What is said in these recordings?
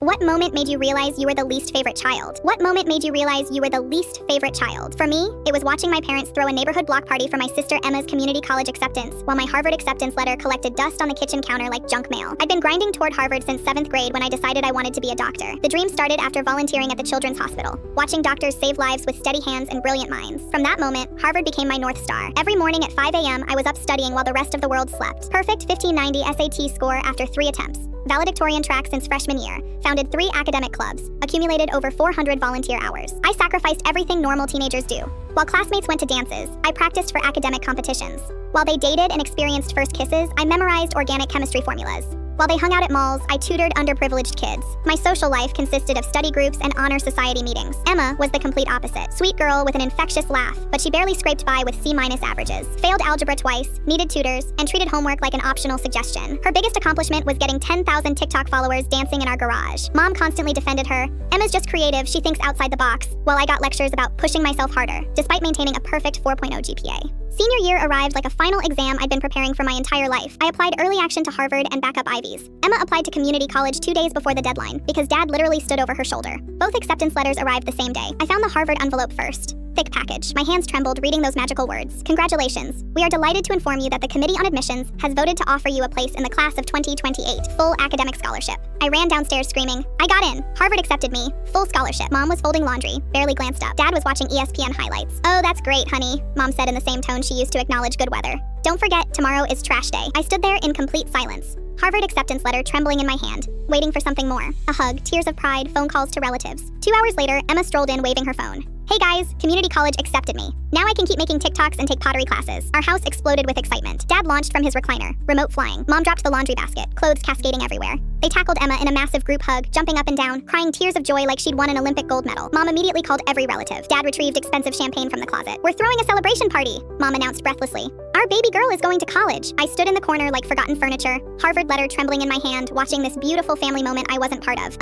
What moment made you realize you were the least favorite child? What moment made you realize you were the least favorite child? For me, it was watching my parents throw a neighborhood block party for my sister Emma's community college acceptance, while my Harvard acceptance letter collected dust on the kitchen counter like junk mail. I'd been grinding toward Harvard since 7th grade when I decided I wanted to be a doctor. The dream started after volunteering at the Children's Hospital, watching doctors save lives with steady hands and brilliant minds. From that moment, Harvard became my North Star. Every morning at 5 a.m., I was up studying while the rest of the world slept. Perfect 1590 SAT score after 3 attempts. Valedictorian track since freshman year. Founded 3 academic clubs. Accumulated over 400 volunteer hours. I sacrificed everything normal teenagers do. While classmates went to dances, I practiced for academic competitions. While they dated and experienced first kisses, I memorized organic chemistry formulas. While they hung out at malls, I tutored underprivileged kids. My social life consisted of study groups and honor society meetings. Emma was the complete opposite. Sweet girl with an infectious laugh, but she barely scraped by with C- averages. Failed algebra twice, needed tutors, and treated homework like an optional suggestion. Her biggest accomplishment was getting 10,000 TikTok followers dancing in our garage. Mom constantly defended her. Emma's just creative, she thinks outside the box, while I got lectures about pushing myself harder, despite maintaining a perfect 4.0 GPA. Senior year arrived like a final exam I'd been preparing for my entire life. I applied early action to Harvard and backup Ivies. Emma applied to community college 2 days before the deadline because Dad literally stood over her shoulder. Both acceptance letters arrived the same day. I found the Harvard envelope first. Thick package. My hands trembled reading those magical words. Congratulations. We are delighted to inform you that the Committee on Admissions has voted to offer you a place in the class of 2028, full academic scholarship. I ran downstairs screaming, I got in. Harvard accepted me. Full scholarship. Mom was folding laundry, barely glanced up. Dad was watching ESPN highlights. Oh, that's great, honey, Mom said in the same tone she used to acknowledge good weather. Don't forget, tomorrow is trash day. I stood there in complete silence. Harvard acceptance letter trembling in my hand, waiting for something more. A hug, tears of pride, phone calls to relatives. 2 hours later, Emma strolled in waving her phone. Hey guys, community college accepted me. Now I can keep making TikToks and take pottery classes. Our house exploded with excitement. Dad launched from his recliner, remote flying. Mom dropped the laundry basket, clothes cascading everywhere. They tackled Emma in a massive group hug, jumping up and down, crying tears of joy like she'd won an Olympic gold medal. Mom immediately called every relative. Dad retrieved expensive champagne from the closet. We're throwing a celebration party, Mom announced breathlessly. Our baby girl is going to college. I stood in the corner like forgotten furniture, Harvard letter trembling in my hand, watching this beautiful family moment I wasn't part of.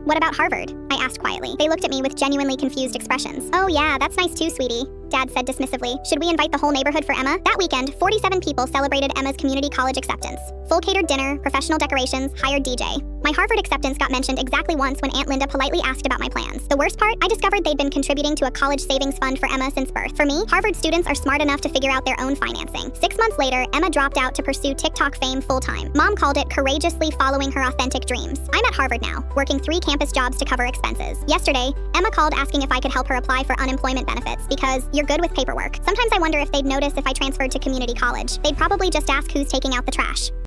What about Harvard? I asked quietly. They looked at me with genuinely confused expressions. Oh yeah, that's nice too, sweetie, Dad said dismissively. Should we invite the whole neighborhood for Emma? That weekend, 47 people celebrated Emma's community college acceptance. Full catered dinner, professional decorations, hired DJ. My Harvard acceptance got mentioned exactly once when Aunt Linda politely asked about my plans. The worst part, I discovered they'd been contributing to a college savings fund for Emma since birth. For me, Harvard students are smart enough to figure out their own financing. 6 months later, Emma dropped out to pursue TikTok fame full-time. Mom called it courageously following her authentic dreams. I'm at Harvard now, working 3 campus jobs to cover expenses. Yesterday, Emma called asking if I could help her apply for unemployment benefits because you're good with paperwork. Sometimes I wonder if they'd notice if I transferred to community college. They'd probably just ask who's taking out the trash.